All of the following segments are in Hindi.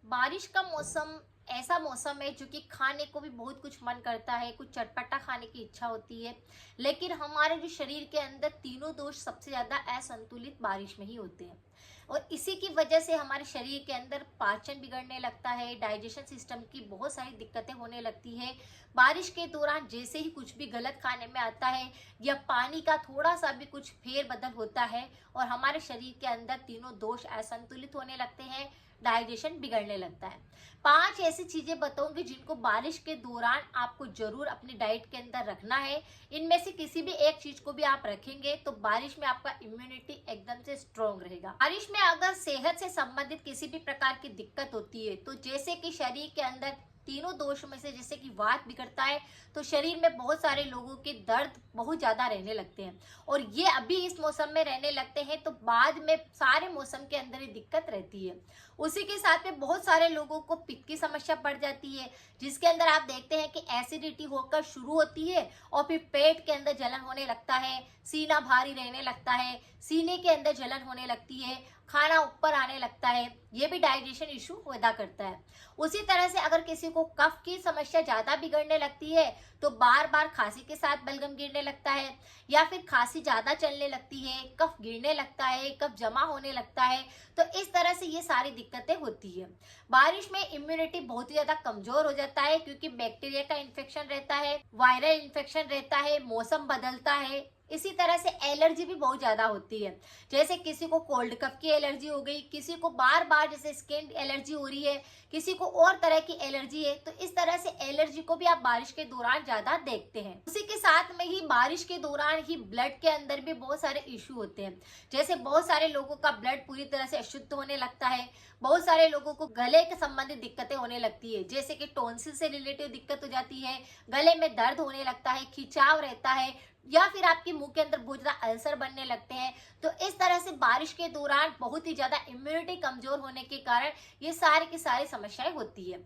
बारिश का मौसम ऐसा मौसम है जो कि खाने को भी बहुत कुछ मन करता है, कुछ चटपटा खाने की इच्छा होती है। लेकिन हमारे जो शरीर के अंदर तीनों दोष सबसे ज़्यादा असंतुलित बारिश में ही होते हैं। और इसी की वजह से हमारे शरीर के अंदर पाचन बिगड़ने लगता है, डाइजेशन सिस्टम की बहुत सारी दिक्कतें होने लगती है। बारिश के दौरान जैसे ही कुछ भी गलत खाने में आता है या पानी का थोड़ा सा भी कुछ फेरबदल होता है और हमारे शरीर के अंदर तीनों दोष असंतुलित होने लगते हैं, डाइजेशन बिगड़ने लगता है। 5 ऐसी चीजें बताऊंगी जिनको बारिश के दौरान आपको जरूर अपनी डाइट के अंदर रखना है। इनमें से किसी भी एक चीज को भी आप रखेंगे तो बारिश में आपका इम्यूनिटी एकदम से स्ट्रांग रहेगा। बारिश में अगर सेहत से संबंधित किसी भी प्रकार की दिक्कत होती है तो जैसे कि शरीर के अंदर तीनों दोष में से जैसे कि वात बिगड़ता है तो शरीर में बहुत सारे लोगों के दर्द बहुत ज्यादा रहने लगते हैं और ये अभी इस मौसम में रहने लगते हैं तो बाद में सारे मौसम के अंदर ही दिक्कत रहती है। उसी के साथ में बहुत सारे लोगों को पित्त की समस्या बढ़ जाती है, जिसके अंदर आप देखते हैं कि एसिडिटी होकर शुरू होती है और फिर पेट के अंदर जलन होने लगता है, सीना भारी रहने लगता है, सीने के अंदर जलन होने लगती है, खाना ऊपर आने लगता है। ये भी डाइजेशन इशू पैदा करता है। उसी तरह से अगर किसी को कफ की समस्या ज्यादा बिगड़ने लगती है तो बार बार खांसी के साथ बलगम गिरने लगता है या फिर खांसी ज्यादा चलने लगती है, कफ गिरने लगता है, कफ जमा होने लगता है। तो इस तरह से ये सारी दिक्कतें होती है। बारिश में इम्यूनिटी बहुत ही ज्यादा कमजोर हो जाता है क्योंकि बैक्टीरिया का इन्फेक्शन रहता है, वायरल इन्फेक्शन रहता है, मौसम बदलता है। इसी तरह से एलर्जी भी बहुत ज्यादा होती है, जैसे किसी को कोल्ड कफ की एलर्जी हो गई, किसी को बार बार जैसे स्किन एलर्जी हो रही है, किसी को और तरह की एलर्जी है। तो इस तरह से एलर्जी को भी आप बारिश के दौरान ज्यादा देखते हैं। उसी के साथ में ही बारिश के दौरान ही ब्लड के अंदर भी बहुत सारे इश्यू होते हैं, जैसे बहुत सारे लोगों का ब्लड पूरी तरह से अशुद्ध होने लगता है, बहुत सारे लोगों को गले के संबंधित दिक्कतें होने लगती है, जैसे कि टॉन्सिल से रिलेटेड दिक्कत हो जाती है, गले में दर्द होने लगता है, खिंचाव रहता है या फिर आपके मुंह के अंदर बहुत ज्यादा अल्सर बनने लगते हैं। तो इस तरह से बारिश के दौरान बहुत ही ज्यादा इम्यूनिटी कमजोर होने के कारण ये सारी की सारी समस्याएं होती है।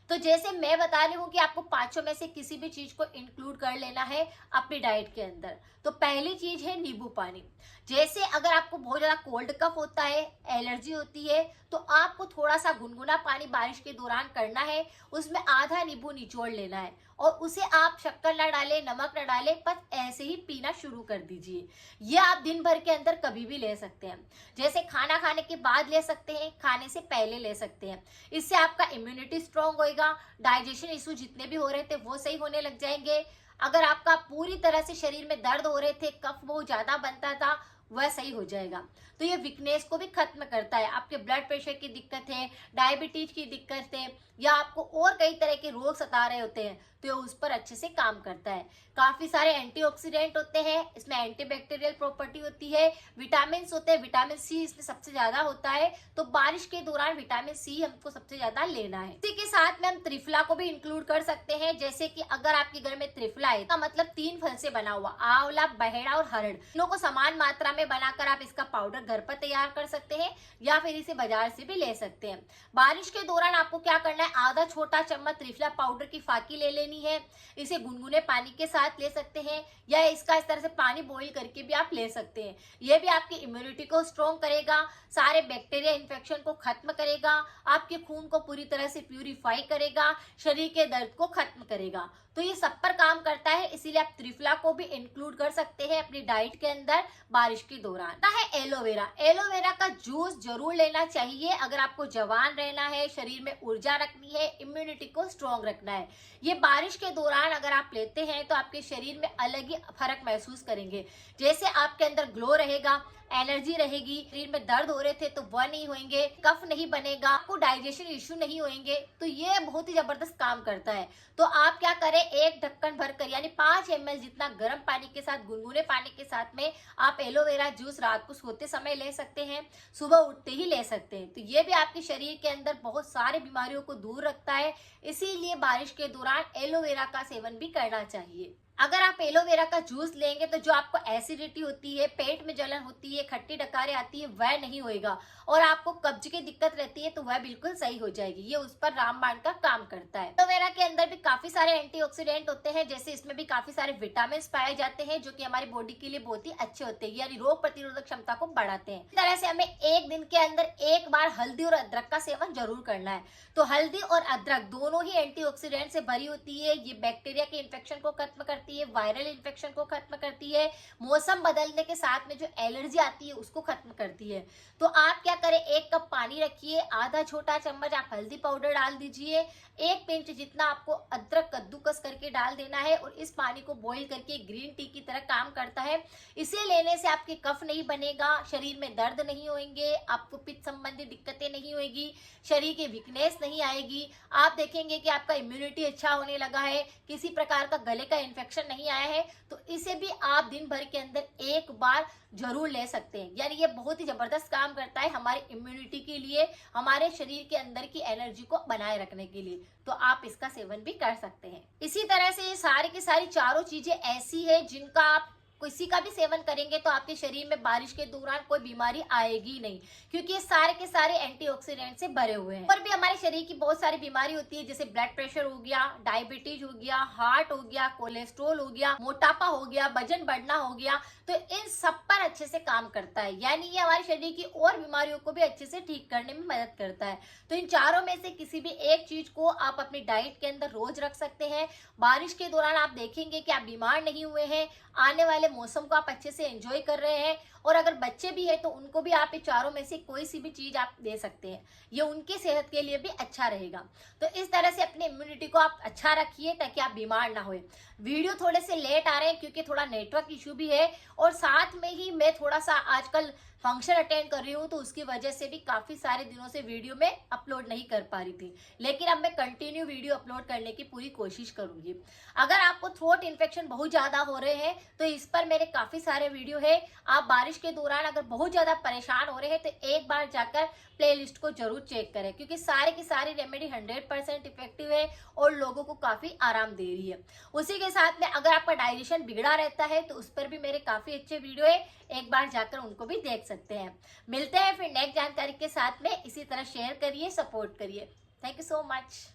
तो जैसे मैं बता रही हूँ कि आपको पांचों में से किसी भी चीज को इंक्लूड कर लेना है अपनी डाइट के अंदर। तो पहली चीज है नींबू पानी। जैसे अगर आपको बहुत ज्यादा कोल्ड कफ होता है, एलर्जी होती है, तो आपको थोड़ा सा गुनगुना पानी बारिश के दौरान करना है, उसमें आधा नींबू निचोड़ लेना है और उसे आप शक्कर ना डालें, नमक ना डालें, बस ऐसे ही पीना शुरू कर दीजिए। ये आप दिन भर के अंदर कभी भी ले सकते हैं, जैसे खाना खाने के बाद ले सकते हैं, खाने से पहले ले सकते हैं। इससे आपका इम्यूनिटी स्ट्रांग होएगा, डाइजेशन इशू जितने भी हो रहे थे वो सही होने लग जाएंगे। अगर आपका पूरी तरह से शरीर में दर्द हो रहे थे, कफ बहुत ज्यादा बनता था, वह सही हो जाएगा। तो ये वीकनेस को भी खत्म करता है। आपके ब्लड प्रेशर की दिक्कत है, डायबिटीज की दिक्कत है या आपको और कई तरह के रोग सता रहे होते हैं तो ये उस पर अच्छे से काम करता है। काफी सारे एंटीऑक्सीडेंट होते हैं, इसमें एंटीबैक्टीरियल प्रॉपर्टी होती है, विटामिन होते हैं, विटामिन सी इसमें सबसे ज्यादा होता है। तो बारिश के दौरान विटामिन सी हमको सबसे ज्यादा लेना है। इसी के साथ में हम त्रिफला को भी इंक्लूड कर सकते हैं, जैसे कि अगर आपके घर में त्रिफला है, तो मतलब 3 फल से बना हुआ, आंवला, बहेड़ा और हरड़, तीनों को समान मात्रा में बनाकर आप इसका पाउडर घर पर तैयार कर सकते हैं या फिर इसे बाजार से भी ले सकते हैं। बारिश के दौरान आपको क्या करना है, आधा छोटा चम्मच त्रिफला पाउडर की फाकी ले लेनी है। इसे गुनगुने पानी के साथ ले सकते हैं या इसका इस तरह से पानी बॉईल करके भी आप ले सकते हैं। यह भी आपकी इम्यूनिटी को स्ट्रॉन्ग करेगा, सारे बैक्टीरिया इन्फेक्शन को खत्म करेगा, आपके खून को पूरी तरह से प्यूरिफाई करेगा, शरीर के दर्द को खत्म करेगा। तो ये सब पर काम करता है, इसीलिए आप त्रिफला को भी इंक्लूड कर सकते हैं अपनी डाइट के अंदर बारिश के दौरान। है एलोवेरा। एलोवेरा का जूस जरूर लेना चाहिए अगर आपको जवान रहना है, शरीर में ऊर्जा रखनी है, इम्यूनिटी को स्ट्रॉन्ग रखना है। ये बारिश के दौरान अगर आप लेते हैं तो आपके शरीर में अलग ही फर्क महसूस करेंगे, जैसे आपके अंदर ग्लो रहेगा, एनर्जी रहेगी, शरीर में दर्द हो रहे थे तो वह नहीं होंगे, कफ नहीं बनेगा, आपको डाइजेशन इश्यू नहीं होंगे। तो ये बहुत ही जबरदस्त काम करता है। तो आप क्या करें, एक ढक्कन भरकर यानी 5 ml जितना गर्म पानी के साथ, गुनगुने पानी के साथ में आप एलोवेरा जूस रात को सोते समय ले सकते हैं, सुबह उठते ही ले सकते हैं। तो ये भी आपके शरीर के अंदर बहुत सारी बीमारियों को दूर रखता है, इसीलिए बारिश के दौरान एलोवेरा का सेवन भी करना चाहिए। अगर आप एलोवेरा का जूस लेंगे तो जो आपको एसिडिटी होती है, पेट में जलन होती है, खट्टी डकारें आती है, वह नहीं होएगा और आपको कब्ज की दिक्कत रहती है तो वह बिल्कुल सही हो जाएगी। ये उस पर रामबाण का काम करता है। एलोवेरा के अंदर भी काफी सारे एंटीऑक्सीडेंट होते हैं, जैसे इसमें भी काफी सारे विटामिन पाए जाते हैं जो कि हमारी बॉडी के लिए बहुत ही अच्छे होते हैं, यानी रोग प्रतिरोधक क्षमता को बढ़ाते हैं। इस तरह से हमें एक दिन के अंदर एक बार हल्दी और अदरक का सेवन जरूर करना है। तो हल्दी और अदरक दोनों ही एंटीऑक्सीडेंट से भरी होती है। ये बैक्टीरिया के इन्फेक्शन को खत्म करती है, वायरल इन्फेक्शन को खत्म करती है, मौसम बदलने के साथ में जो एलर्जी आती है उसको खत्म करती है। तो आप क्या करें, 1 कप पानी रखिए, आधा छोटा चम्मच आप हल्दी पाउडर डाल दीजिए, 1 पिंच जितना आपको अदरक कद्दूकस करके डाल देना है और इस पानी को बॉईल करके ग्रीन टी की तरह काम करता है। इसे लेने से आपके कफ नहीं बनेगा, शरीर में दर्द नहीं होंगे, आपको पित्त संबंधी दिक्कतें नहीं होगी, शरीर की वीकनेस नहीं आएगी। आप देखेंगे कि आपका इम्यूनिटी अच्छा होने लगा है, किसी प्रकार का गले का इन्फेक्शन नहीं आया है। तो इसे भी आप दिन भर के अंदर एक बार जरूर ले सकते हैं। यानी ये बहुत ही जबरदस्त काम करता है हमारे इम्यूनिटी के लिए, हमारे शरीर के अंदर की एनर्जी को बनाए रखने के लिए। तो आप इसका सेवन भी कर सकते हैं। इसी तरह से ये सारी की सारी चारों चीजें ऐसी है जिनका आप किसी का भी सेवन करेंगे तो आपके शरीर में बारिश के दौरान कोई बीमारी आएगी नहीं, क्योंकि ये सारे के सारे एंटीऑक्सीडेंट से भरे हुए हैं। और भी हमारे शरीर की बहुत सारी बीमारी होती है, जैसे ब्लड प्रेशर हो गया, डायबिटीज हो गया, हार्ट हो गया, कोलेस्ट्रोल हो गया, मोटापा हो गया, वजन बढ़ना हो गया। तो इन सब पर अच्छे से काम करता है, यानी ये हमारे शरीर की और बीमारियों को भी अच्छे से ठीक करने में मदद करता है। तो इन चारों में से किसी भी एक चीज को आप अपनी डाइट के अंदर रोज रख सकते हैं। बारिश के दौरान आप देखेंगे कि आप बीमार नहीं हुए हैं, आने वाले मौसम को आप अच्छे से एंजॉय कर रहे हैं। और अगर बच्चे भी है तो उनको भी आप ये चारों में से कोई सी भी चीज आप दे सकते हैं, ये उनकी सेहत के लिए भी अच्छा रहेगा। तो इस तरह से अपनी इम्यूनिटी को आप अच्छा रखिए ताकि आप बीमार ना होए। वीडियो थोड़े से लेट आ रहे हैं क्योंकि थोड़ा नेटवर्क इशू भी है और साथ में ही मैं थोड़ा सा आजकल फंक्शन अटेंड कर रही हूँ, तो उसकी वजह से भी काफी सारे दिनों से वीडियो में अपलोड नहीं कर पा रही थी, लेकिन अब मैं कंटिन्यू वीडियो अपलोड करने की पूरी कोशिश करूंगी। अगर आपको थ्रोट इन्फेक्शन बहुत ज्यादा हो रहे हैं तो इस पर मेरे काफी सारे वीडियो है। आप बारिश के दौरान अगर बहुत ज्यादा परेशान हो रहे हैं तो एक बार जाकर प्लेलिस्ट को जरूर चेक करें, क्योंकि सारे की सारी रेमेडी 100% इफेक्टिव है और लोगों को काफी आराम दे रही है। उसी के साथ में अगर आपका डाइजेशन बिगड़ा रहता है तो उस पर भी मेरे काफी अच्छे वीडियो है, एक बार जाकर उनको भी देख सकते हैं। मिलते हैं फिर नेक्स्ट जानकारी के साथ में। इसी तरह शेयर करिए, सपोर्ट करिए। Thank you so much.